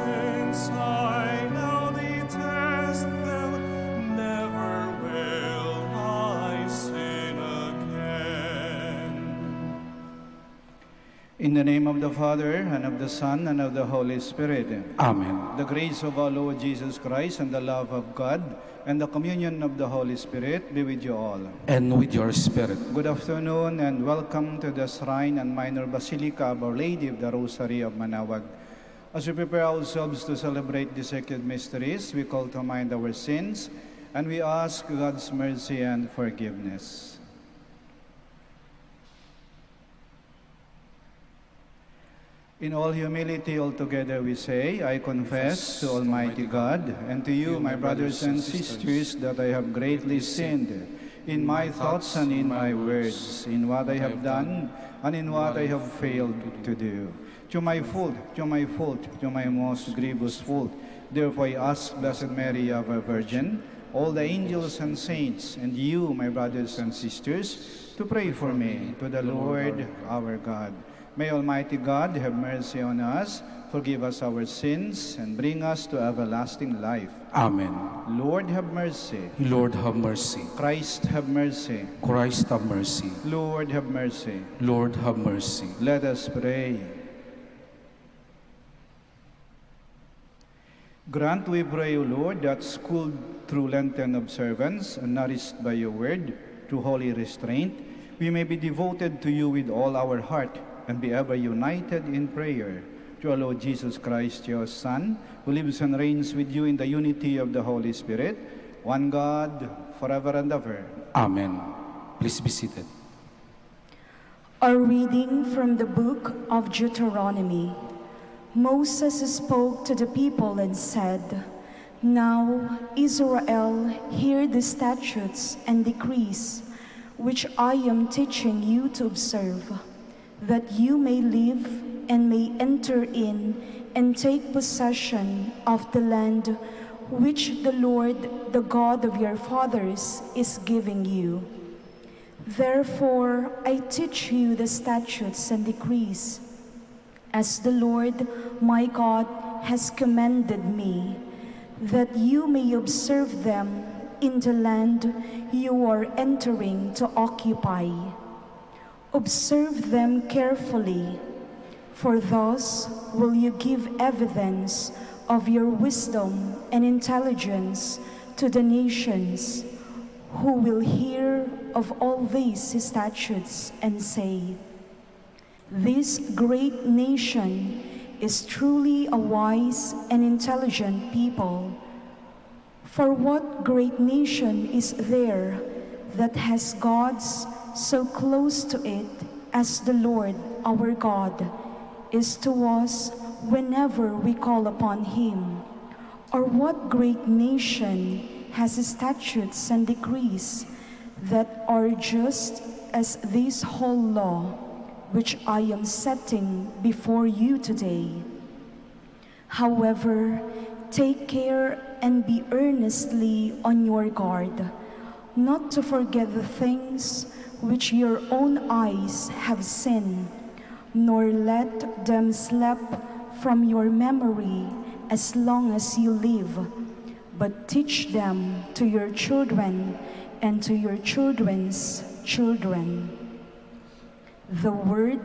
since I now detest them, never will I sin again. In the name of the Father, and of the Son, and of the Holy Spirit. Amen. The grace of our Lord Jesus Christ, and the love of God, and the communion of the Holy Spirit be with you all. And with your spirit. Good afternoon, and welcome to the Shrine and Minor Basilica of Our Lady of the Rosary of Manaoag. As we prepare ourselves to celebrate the sacred mysteries, we call to mind our sins, and we ask God's mercy and forgiveness. In all humility, altogether we say, I confess to Almighty God and to you, my brothers and sisters, that I have greatly sinned in my thoughts and in my words, in what I have done and in what I have failed to do. To my fault, to my most grievous fault. Therefore I ask Blessed Mary, ever Virgin, all the angels and saints, and you, my brothers and sisters, to pray for me to the Lord our God. May Almighty God have mercy on us, forgive us our sins, and bring us to everlasting life. Amen. Lord, have mercy. Lord, have mercy. Christ, have mercy. Christ, have mercy. Lord, have mercy. Lord, have mercy. Let us pray. Grant, we pray, O Lord, that schooled through Lenten observance and nourished by your word, through holy restraint, we may be devoted to you with all our heart, and be ever united in prayer, through our Lord Jesus Christ, your Son, who lives and reigns with you in the unity of the Holy Spirit, one God, forever and ever. Amen. Please be seated. A reading from the book of Deuteronomy. Moses spoke to the people and said, Now, Israel, hear the statutes and decrees, which I am teaching you to observe, that you may live and may enter in and take possession of the land which the Lord, the God of your fathers, is giving you. Therefore, I teach you the statutes and decrees, as the Lord my God has commanded me, that you may observe them in the land you are entering to occupy. Observe them carefully, for thus will you give evidence of your wisdom and intelligence to the nations, who will hear of all these statutes and say, This great nation is truly a wise and intelligent people. For what great nation is there that has gods so close to it as the Lord our God is to us whenever we call upon him? Or what great nation has statutes and decrees that are just as this whole law, which I am setting before you today? However, take care and be earnestly on your guard, not to forget the things which your own eyes have seen, nor let them slip from your memory as long as you live, but teach them to your children and to your children's children. The word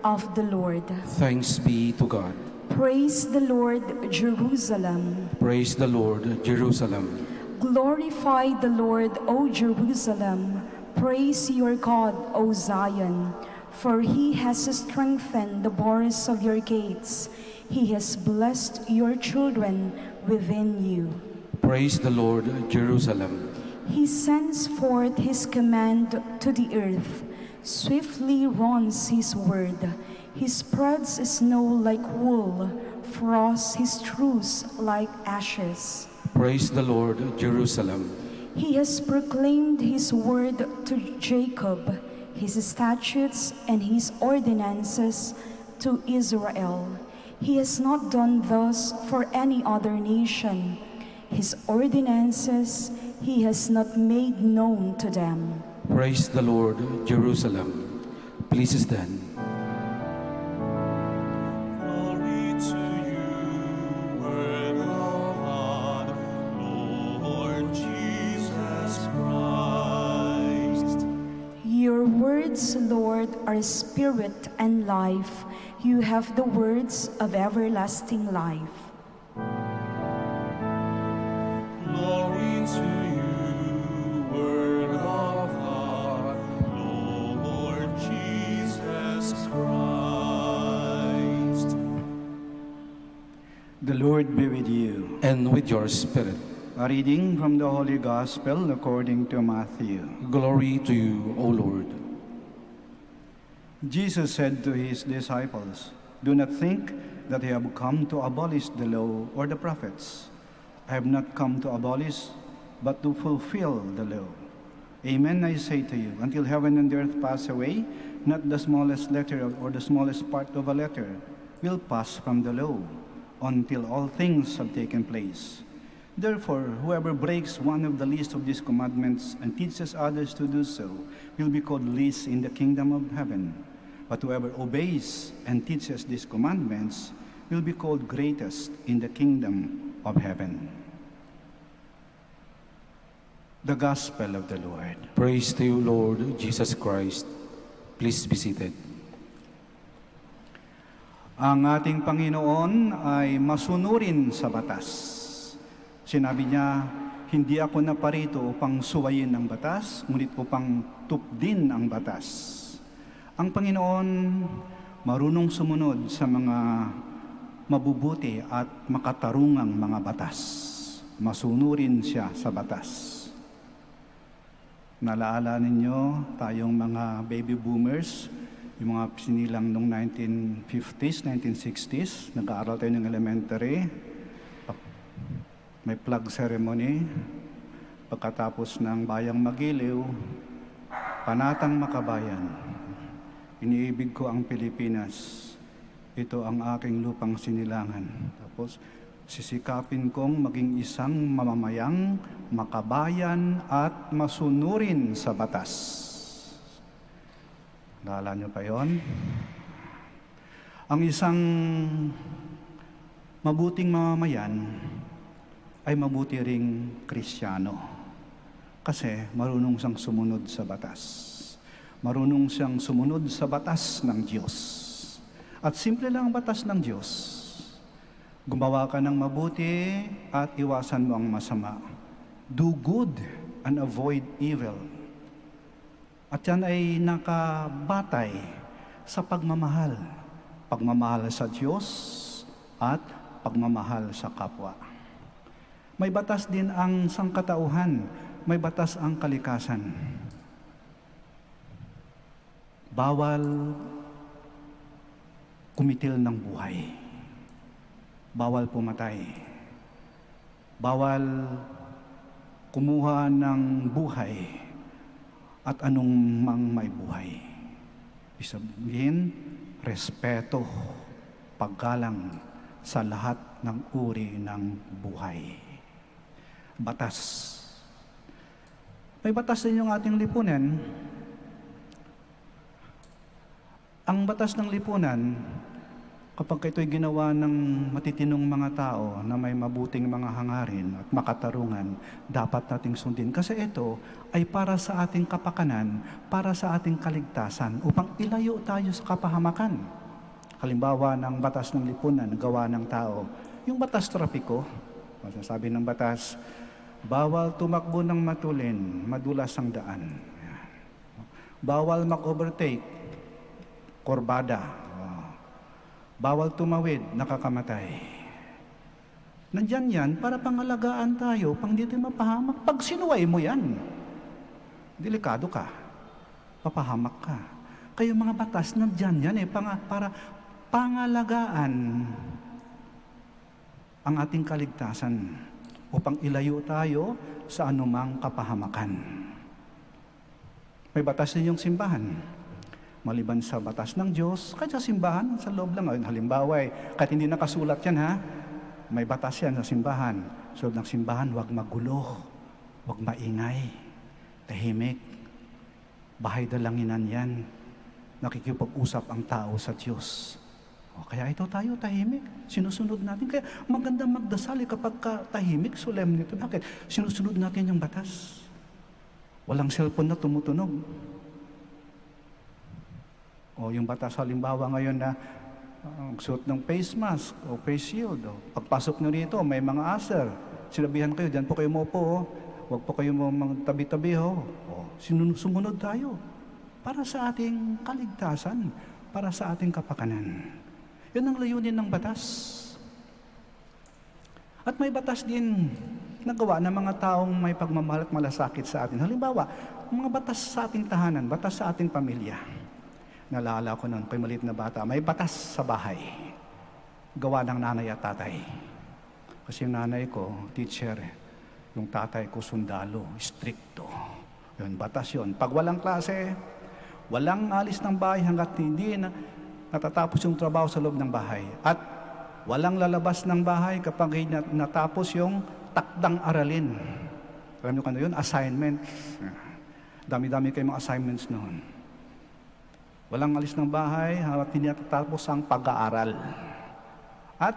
of the Lord. Thanks be to God. Praise the Lord, Jerusalem. Praise the Lord, Jerusalem. Glorify the Lord, O Jerusalem. Praise your God, O Zion. For he has strengthened the bars of your gates. He has blessed your children within you. Praise the Lord, Jerusalem. He sends forth his command to the earth. Swiftly runs his word. He spreads snow like wool, frosts his truths like ashes. Praise the Lord, Jerusalem. He has proclaimed his word to Jacob, his statutes and his ordinances to Israel. He has not done thus for any other nation. His ordinances he has not made known to them. Praise the Lord, Jerusalem. Please stand. Glory to you, words, Lord, are spirit and life. You have the words of everlasting life. Glory to you, Word of God, Lord Jesus Christ. The Lord be with you. And with your spirit. A reading from the Holy Gospel according to Matthew. Glory to you, O Lord. Jesus said to his disciples, "Do not think that I have come to abolish the law or the prophets. I have not come to abolish, but to fulfill the law. Amen, I say to you, until heaven and earth pass away, not the smallest letter or the smallest part of a letter will pass from the law, until all things have taken place. Therefore, whoever breaks one of the least of these commandments and teaches others to do so will be called least in the kingdom of heaven. But whoever obeys and teaches these commandments will be called greatest in the kingdom of heaven." The Gospel of the Lord. Praise to you, Lord Jesus Christ. Please be seated. Ang ating Panginoon ay masunurin sa batas. Sinabi niya, "Hindi ako naparito upang suwayin ang batas, ngunit upang tupdin ang batas." Ang Panginoon marunong sumunod sa mga mabubuti at makatarungang mga batas. Masunurin siya sa batas. Nalaala ninyo tayong mga baby boomers, yung mga sinilang noong 1950s, 1960s, nag-aaral tayo ng elementary, may flag ceremony, pagkatapos ng bayang magiliw, panatang makabayan. Iniibig ko ang Pilipinas. Ito ang aking lupang sinilangan. Tapos, sisikapin kong maging isang mamamayang, makabayan at masunurin sa batas. Naalala niyo pa yon? Ang isang mabuting mamamayan ay mabuti ring Kristiyano. Kasi marunong siyang sumunod sa batas. Marunong siyang sumunod sa batas ng Diyos. At simple lang ang batas ng Diyos. Gumawa ka ng mabuti at iwasan mo ang masama. Do good and avoid evil. At yan ay nakabatay sa pagmamahal. Pagmamahal sa Diyos at pagmamahal sa kapwa. May batas din ang sangkatauhan. May batas ang kalikasan. Bawal kumitil ng buhay. Bawal pumatay. Bawal kumuha ng buhay at anong mang may buhay. Ibig sabihin, respeto, paggalang sa lahat ng uri ng buhay. Batas. May batas din yung ating lipunan. Ang batas ng lipunan, kapag ito'y ginawa ng matitinong mga tao na may mabuting mga hangarin at makatarungan, dapat nating sundin. Kasi ito ay para sa ating kapakanan, para sa ating kaligtasan, upang ilayo tayo sa kapahamakan. Halimbawa ng batas ng lipunan, gawa ng tao. Yung batas trapiko, masasabi ng batas, bawal tumakbo ng matulin, madulas ang daan. Bawal mag-overtake, korbada. Bawal tumawid, nakakamatay. Nandyan yan para pangalagaan tayo, pang dito mapahamak. Pag sinuway mo yan, delikado ka, papahamak ka. Kaya mga batas, nandyan yan para pangalagaan ang ating kaligtasan upang ilayo tayo sa anumang kapahamakan. May batas din yung simbahan. Maliban sa batas ng Diyos, kahit sa simbahan, sa loob lang. Halimbawa, kahit hindi nakasulat yan, may batas yan sa simbahan. Sa loob ng simbahan, huwag magulo, huwag maingay, tahimik. Bahay dalanginan yan. Nakikipag-usap ang tao sa Diyos. Kaya ito tayo, tahimik. Sinusunod natin. Kaya maganda magdasal kapag tahimik, solemnity. Bakit? Sinusunod natin yung batas. Walang cellphone na tumutunog. O yung batas halimbawa ngayon na suot ng face mask o face shield. O, pagpasok nyo rito, may mga usher. Sinabihan kayo, dyan po kayo maupo. O. Huwag po kayo magtabi-tabi. O, sumunod tayo para sa ating kaligtasan, para sa ating kapakanan. Yun ang layunin ng batas. At may batas din nagawa ng mga taong may pagmamahal at malasakit sa atin. Halimbawa, mga batas sa ating tahanan, batas sa ating pamilya. Naalala ko noon, ko'y maliit na bata, may batas sa bahay. Gawa ng nanay at tatay. Kasi yung nanay ko, teacher, yung tatay ko, sundalo, stricto. Yun, batas yun. Pag walang klase, walang alis ng bahay hanggat hindi natatapos yung trabaho sa loob ng bahay. At walang lalabas ng bahay kapag natapos yung takdang aralin. Alam niyo kung ano yun? Assignment. Dami-dami kayong mga assignments noon. Walang alis ng bahay hanggat hindi natatapos ang pag-aaral. At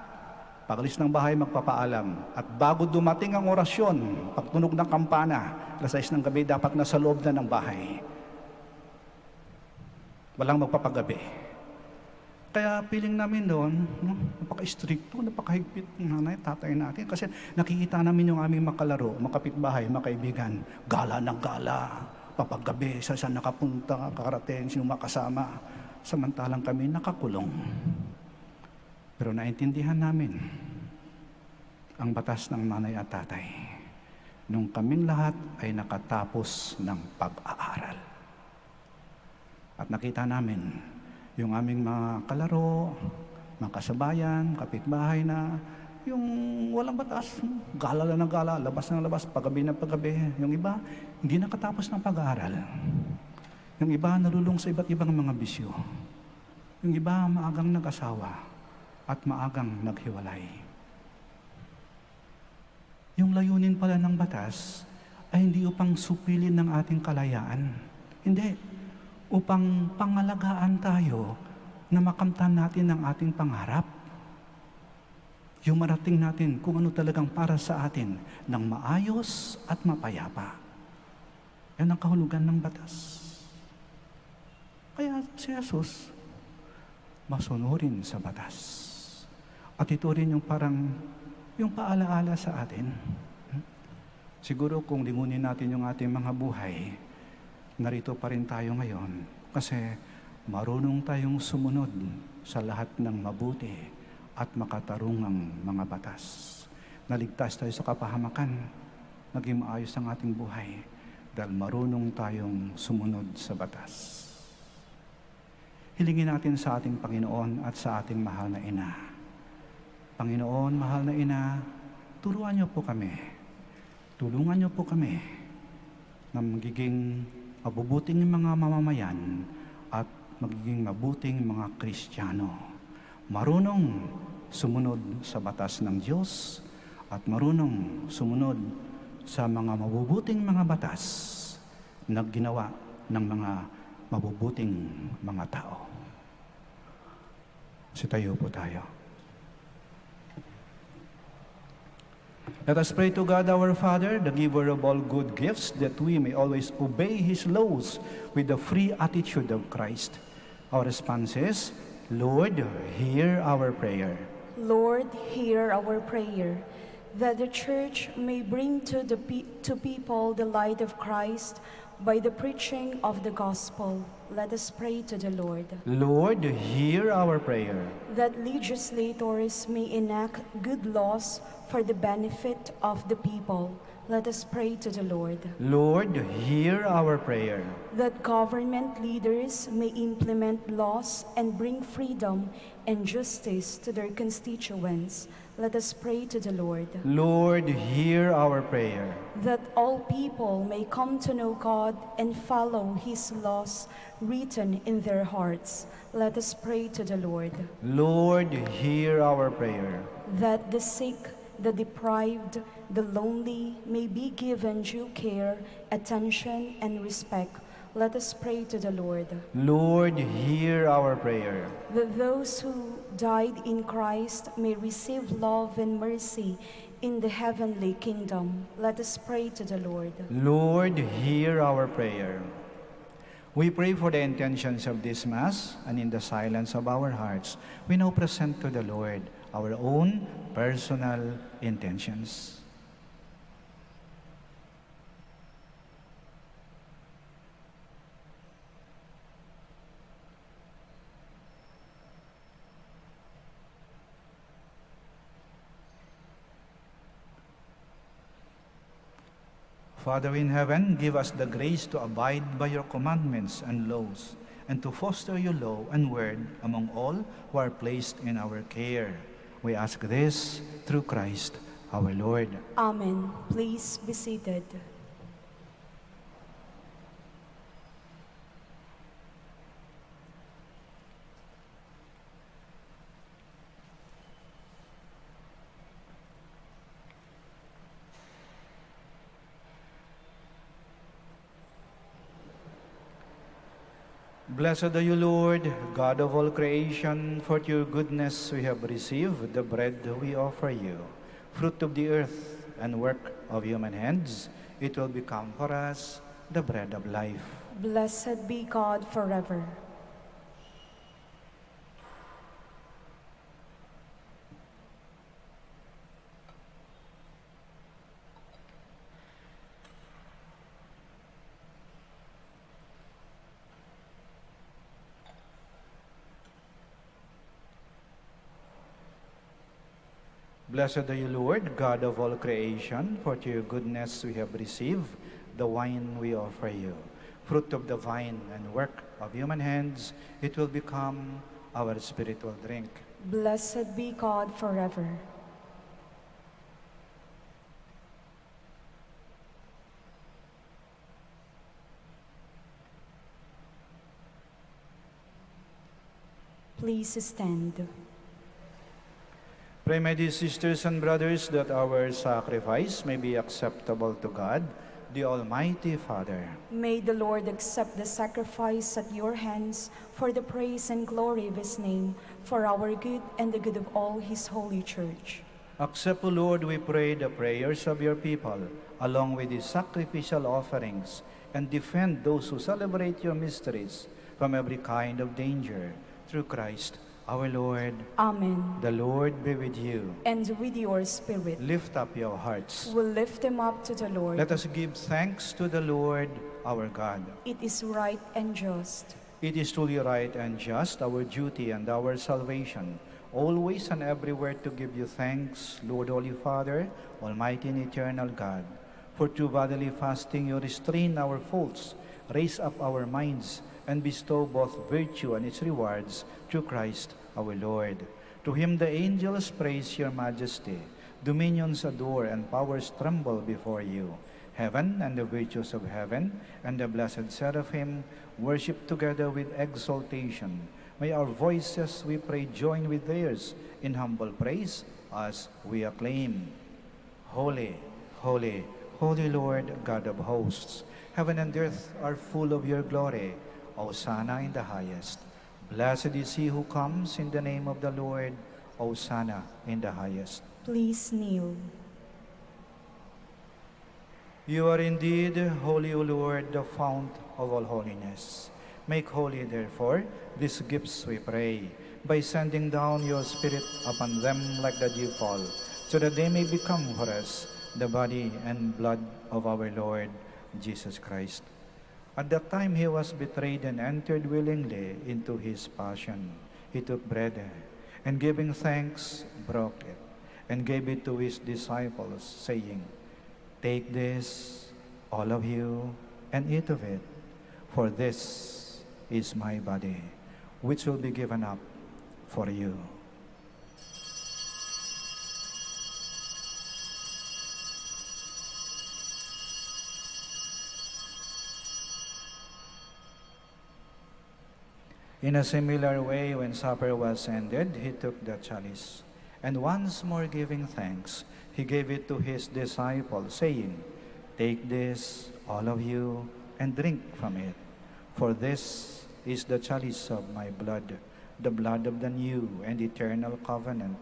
pag-alis ng bahay, magpapaalam. At bago dumating ang orasyon, pagtunog ng kampana, 6 ng gabi, dapat nasa loob na ng bahay. Walang magpapagabi. Kaya piling namin doon, napaka-stricto, napakahigpit ng nanay, tatay natin. Kasi nakikita namin yung aming makalaro, makapitbahay, makaibigan, gala ng gala, papaggabi, saan nakapunta, kakarating, sino makasama. Samantalang kami nakakulong. Pero naintindihan namin ang batas ng nanay at tatay nung kaming lahat ay nakatapos ng pag-aaral. At nakita namin yung aming mga kalaro, mga kasabayan, kapitbahay na, yung walang batas, gala lang ng gala, labas ng labas, paggabi ng paggabi. Yung iba, hindi nakatapos ng pag-aaral. Yung iba, nalulung sa iba't ibang mga bisyo. Yung iba, maagang nag-asawa at maagang naghiwalay. Yung layunin pala ng batas ay hindi upang supilin ng ating kalayaan. Hindi. Upang pangalagaan tayo na makamtan natin ang ating pangarap. Yung marating natin kung ano talagang para sa atin ng maayos at mapayapa. Yan ang kahulugan ng batas. Kaya si Jesus, masunurin sa batas. At ito rin yung parang, yung paalaala sa atin. Siguro kung lingunin natin yung ating mga buhay, narito pa rin tayo ngayon kasi marunong tayong sumunod sa lahat ng mabuti at makatarungang mga batas. Naligtas tayo sa kapahamakan, naging maayos ang ating buhay dahil marunong tayong sumunod sa batas. Hilingin natin sa ating Panginoon at sa ating mahal na Ina. Panginoon, mahal na Ina, turuan niyo po kami. Tulungan niyo po kami na magiging mabubuting mga mamamayan at magiging mabuting mga Kristiyano. Marunong sumunod sa batas ng Diyos at marunong sumunod sa mga mabubuting mga batas na ginawa ng mga mabubuting mga tao. Sitayo po tayo. Let us pray to God our Father, the giver of all good gifts, that we may always obey His laws with the free attitude of Christ. Our response is, Lord, hear our prayer. Lord, hear our prayer, that the Church may bring to people the light of Christ by the preaching of the gospel. Let us pray to the Lord. Lord, hear our prayer. That legislators may enact good laws for the benefit of the people. Let us pray to the Lord. Lord, hear our prayer. That government leaders may implement laws and bring freedom and justice to their constituents. Let us pray to the Lord. Lord, hear our prayer. That all people may come to know God and follow His laws written in their hearts. Let us pray to the Lord. Lord, hear our prayer. That the sick, the deprived, the lonely may be given due care, attention, and respect. Let us pray to the Lord. Lord, hear our prayer. That those who died in Christ may receive love and mercy in the heavenly kingdom. Let us pray to the Lord. Lord, hear our prayer. We pray for the intentions of this Mass, and in the silence of our hearts, we now present to the Lord our own personal intentions. Father in heaven, give us the grace to abide by your commandments and laws, and to foster your law and word among all who are placed in our care. We ask this through Christ our Lord. Amen. Please be seated. Blessed are you, Lord, God of all creation, for your goodness we have received the bread we offer you, fruit of the earth and work of human hands. It will become for us the bread of life. Blessed be God forever. Blessed are you, Lord, God of all creation, for to your goodness we have received the wine we offer you. Fruit of the vine and work of human hands, it will become our spiritual drink. Blessed be God forever. Please stand. Pray, my dear sisters and brothers, that our sacrifice may be acceptable to God, the Almighty Father. May the Lord accept the sacrifice at your hands for the praise and glory of his name, for our good and the good of all his holy church. Accept, O Lord, we pray, the prayers of your people, along with the sacrificial offerings, and defend those who celebrate your mysteries from every kind of danger, through Christ our Lord. Amen. The Lord be with you. And with your spirit. Lift up your hearts. We'll lift them up to the Lord. Let us give thanks to the Lord our God. It is right and just. It is truly right and just, our duty and our salvation, always and everywhere to give you thanks, Lord, Holy Father, Almighty and eternal God. For through bodily fasting you restrain our faults, raise up our minds, and bestow both virtue and its rewards through Christ our Lord. To him the angels praise your majesty, dominions adore, and powers tremble before you. Heaven and the virtues of heaven and the blessed seraphim worship together with exaltation. May our voices, we pray, join with theirs in humble praise as we acclaim. Holy, holy, holy Lord, God of hosts, heaven and earth are full of your glory. Hosanna in the highest. Blessed is he who comes in the name of the Lord. Hosanna in the highest. Please kneel. You are indeed holy, O Lord, the fount of all holiness. Make holy, therefore, these gifts, we pray, by sending down your Spirit upon them like the dew fall, so that they may become for us the body and blood of our Lord Jesus Christ. At that time he was betrayed and entered willingly into his passion. He took bread, and giving thanks, broke it, and gave it to his disciples, saying, "Take this, all of you, and eat of it, for this is my body, which will be given up for you." In a similar way, when supper was ended, he took the chalice, and once more giving thanks, he gave it to his disciples, saying, "Take this, all of you, and drink from it, for this is the chalice of my blood, the blood of the new and eternal covenant,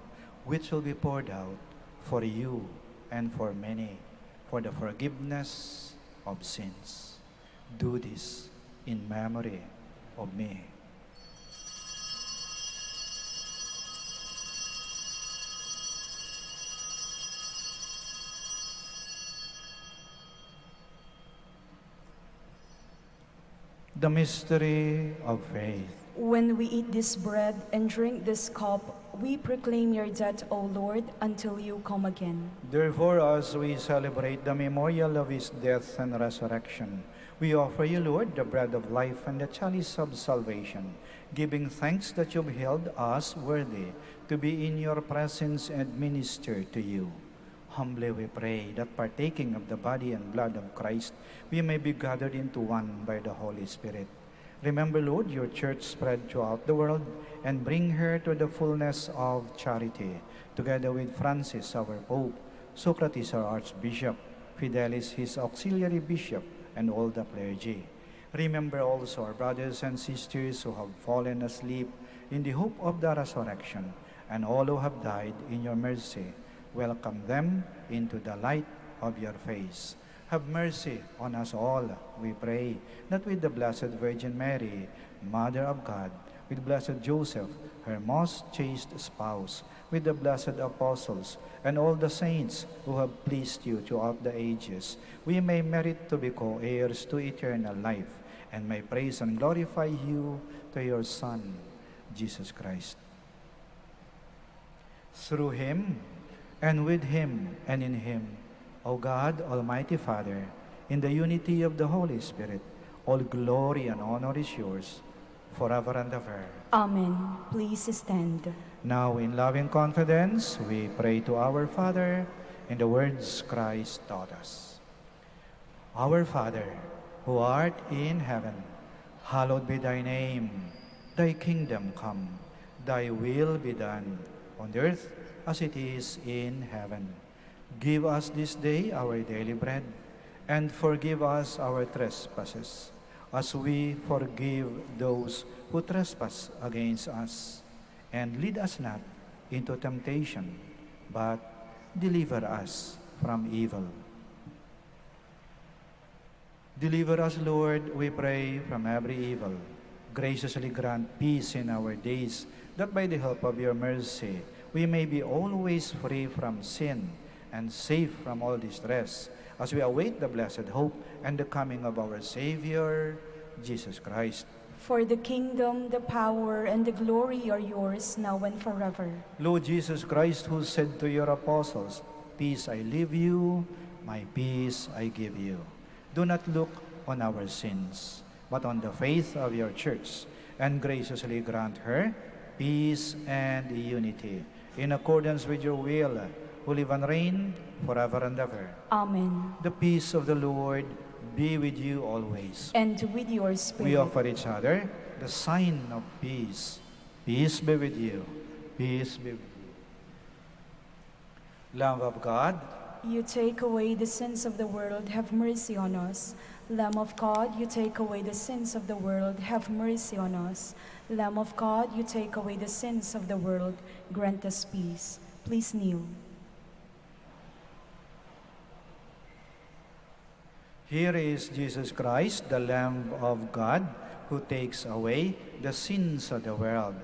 which will be poured out for you and for many, for the forgiveness of sins. Do this in memory of me. The mystery of faith. When we eat this bread and drink this cup, we proclaim your death, O Lord, until you come again. Therefore, as we celebrate the memorial of his death and resurrection, we offer you, Lord, the bread of life and the chalice of salvation, giving thanks that you've held us worthy to be in your presence and minister to you. Humbly we pray that partaking of the body and blood of Christ, we may be gathered into one by the Holy Spirit. Remember, Lord, your church spread throughout the world and bring her to the fullness of charity, together with Francis, our Pope, Socrates, our Archbishop, Fidelis, his auxiliary bishop, and all the clergy. Remember also our brothers and sisters who have fallen asleep in the hope of the resurrection, and all who have died in your mercy. Welcome them into the light of your face. Have mercy on us all, we pray, that with the Blessed Virgin Mary, Mother of God, with Blessed Joseph, her most chaste spouse, with the blessed apostles, and all the saints who have pleased you throughout the ages, we may merit to be co-heirs to eternal life, and may praise and glorify you to your Son, Jesus Christ. Through him, and with him, and in him, O God, Almighty Father, in the unity of the Holy Spirit, all glory and honor is yours, forever and ever. Amen. Please stand. Now, in loving confidence, we pray to our Father in the words Christ taught us. Our Father, who art in heaven, hallowed be thy name. Thy kingdom come, thy will be done, on earth as it is in heaven. Give us this day our daily bread, and forgive us our trespasses, as we forgive those who trespass against us. And lead us not into temptation, but deliver us from evil. Deliver us, Lord, we pray, from every evil. Graciously grant peace in our days, that by the help of your mercy, we may be always free from sin and safe from all distress, as we await the blessed hope and the coming of our Savior, Jesus Christ. For the kingdom, the power, and the glory are yours, now and forever. Lord Jesus Christ, who said to your apostles, "Peace I leave you, my peace I give you," do not look on our sins, but on the faith of your church, and graciously grant her peace and unity, in accordance with your will, who live and reign forever and ever. Amen. The peace of the Lord be with you always. And with your spirit. We offer each other the sign of peace. Peace be with you. Peace be with you. Lamb of God, You take away the sins of the world, have mercy on us. Lamb of God, you take away the sins of the world, have mercy on us. Lamb of God, you take away the sins of the world, grant us peace. Please kneel. here is Jesus Christ, the Lamb of God, who takes away the sins of the world.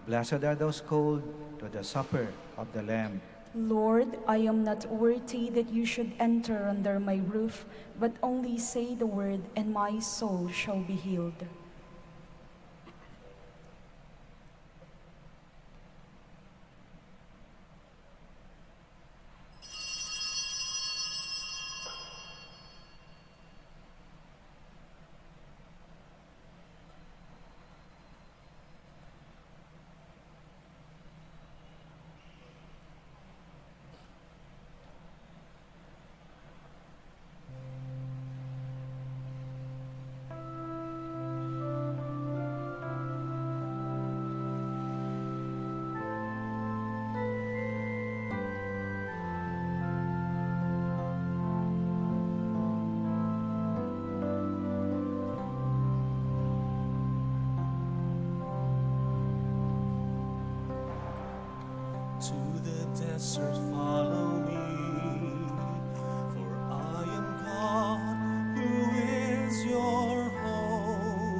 Blessed are those called to the supper of the Lamb. Lord, I am not worthy that you should enter under my roof, but only say the word, and my soul shall be healed. To the desert follow me, for I am God, who is your hope.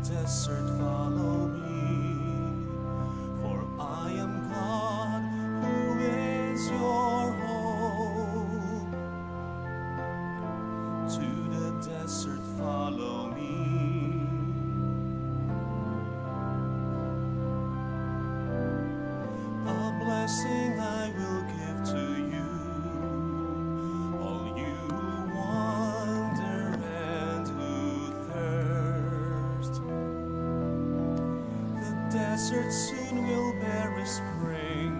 desert follow me, for I am God, who is your hope. To the desert follow me. A blessing I will give to you, all you who wander and who thirst. The desert soon will bear a spring,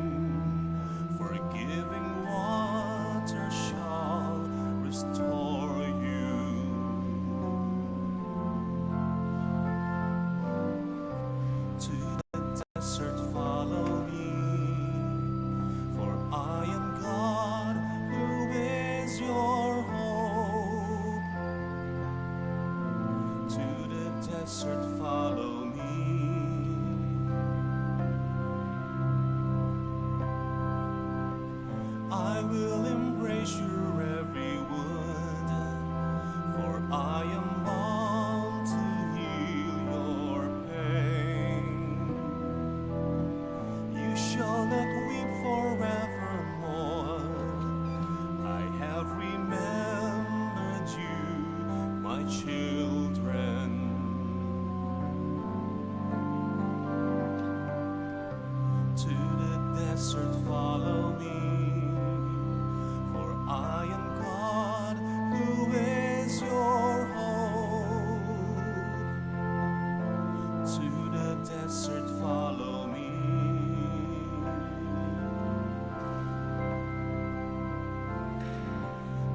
forgiving water shall restore you. To the desert follow me, for I am God, who is your hope. To the desert follow me. I will embrace your every wound, for I am bound to heal your pain. You shall not weep forevermore. I have remembered you, my children. To the desert follow me, for I am God, who is your hope. To the desert follow me.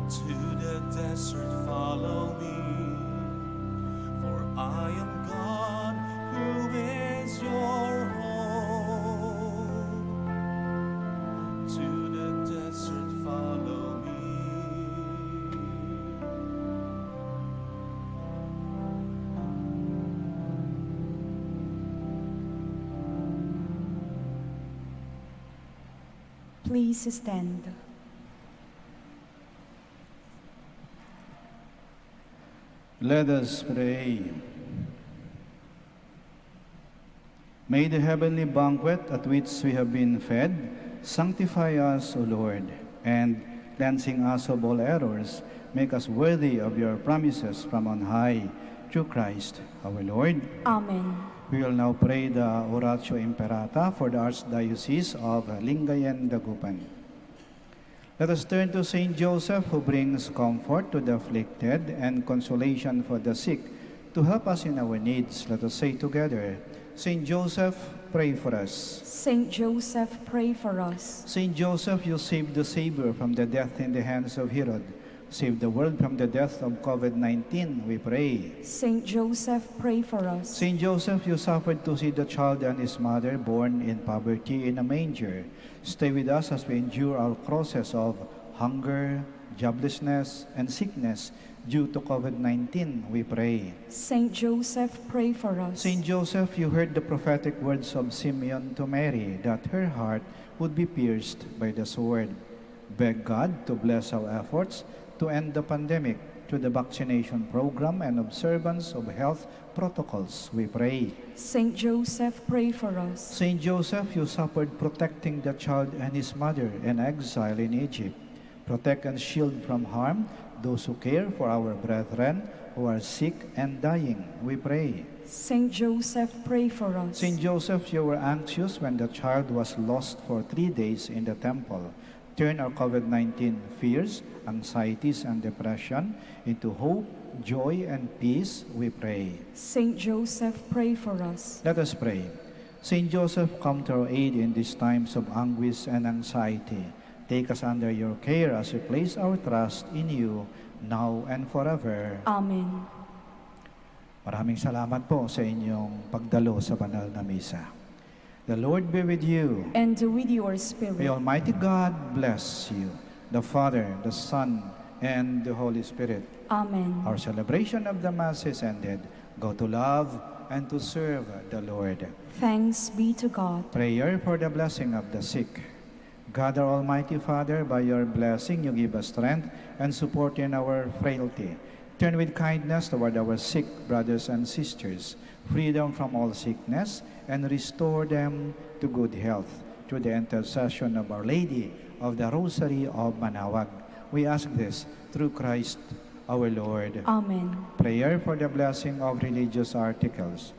To the desert follow me, for I am God, who is your hope. To the desert follow me. Please stand. Let us pray. May the heavenly banquet at which we have been fed sanctify us, O Lord, and cleansing us of all errors, make us worthy of your promises from on high, through Christ our Lord. Amen. We will now pray the Oratio Imperata for the Archdiocese of Lingayen, Dagupan. Let us turn to Saint Joseph, who brings comfort to the afflicted and consolation for the sick, to help us in our needs. Let us say together, Saint Joseph, pray for us. Saint Joseph, pray for us. Saint Joseph, you saved the Savior from the death in the hands of Herod. Save the world from the death of COVID-19, we pray. Saint Joseph, pray for us. Saint Joseph, you suffered to see the child and his mother born in poverty in a manger. Stay with us as we endure our crosses of hunger, joblessness, and sickness due to COVID-19, we pray. Saint Joseph, pray for us. Saint Joseph, you heard the prophetic words of Simeon to Mary that her heart would be pierced by the sword. Beg God to bless our efforts to end the pandemic through the vaccination program and observance of health protocols, we pray. Saint Joseph, pray for us. Saint Joseph, you suffered protecting the child and his mother in exile in Egypt. Protect and shield from harm those who care for our brethren who are sick and dying, we pray. Saint Joseph, pray for us. Saint Joseph, you were anxious when the child was lost for 3 days in the temple. Turn our COVID-19 fears, anxieties, and depression into hope, joy, and peace, we pray. Saint Joseph, pray for us. Let us pray. Saint Joseph, come to our aid in these times of anguish and anxiety. Take us under your care as we place our trust in you, now and forever. Amen. Maraming salamat po sa inyong pagdalo sa banal na misa. The Lord be with you. And with your spirit. May Almighty God bless you, the Father, the Son, and the Holy Spirit. Amen. Our celebration of the Mass is ended. Go to love and to serve the Lord. Thanks be to God. Prayer for the blessing of the sick. God, our Almighty Father, by your blessing you give us strength and support in our frailty. Turn with kindness toward our sick brothers and sisters, free them from all sickness, and restore them to good health. Through the intercession of Our Lady of the Rosary of Manaoag, we ask this through Christ our Lord. Amen. Prayer for the blessing of religious articles.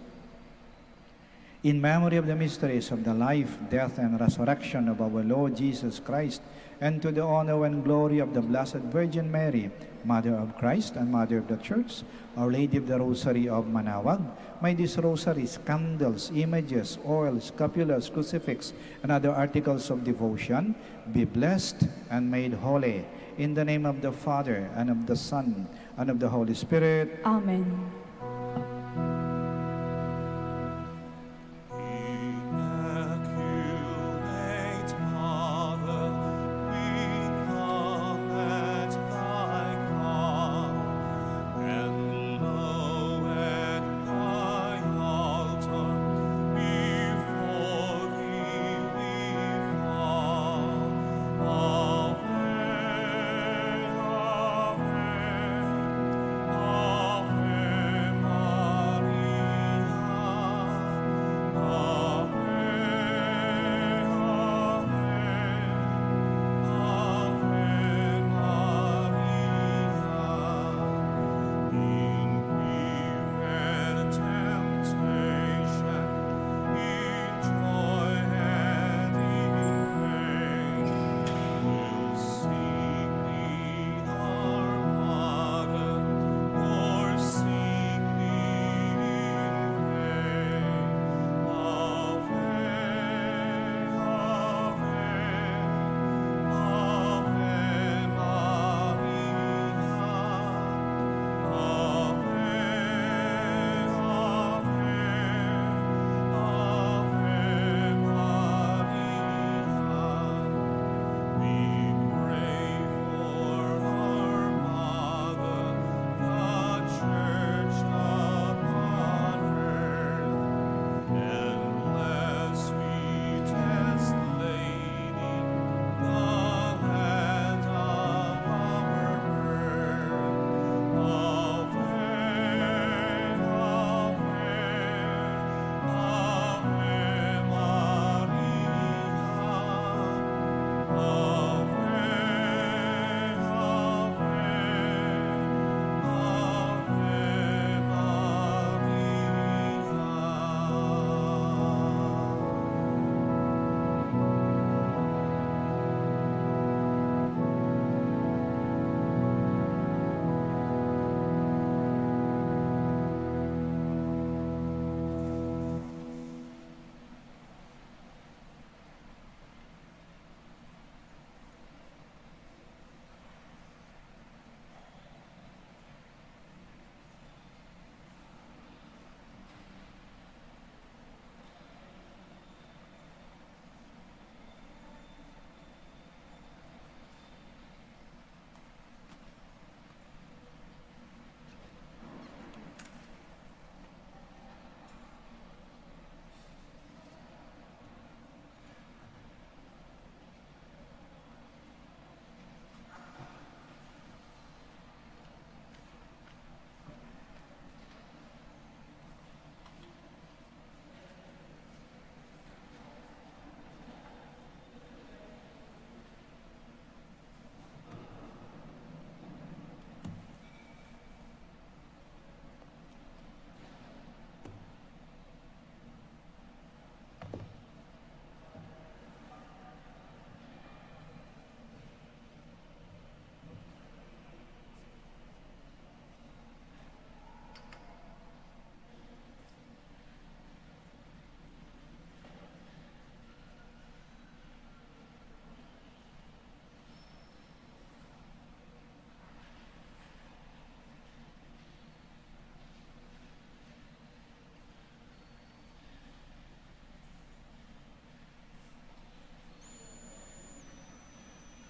In memory of the mysteries of the life, death, and resurrection of our Lord Jesus Christ, and to the honor and glory of the Blessed Virgin Mary, Mother of Christ and Mother of the Church, Our Lady of the Rosary of Manaoag, may these rosaries, candles, images, oils, scapulars, crucifix, and other articles of devotion be blessed and made holy. In the name of the Father, and of the Son, and of the Holy Spirit. Amen.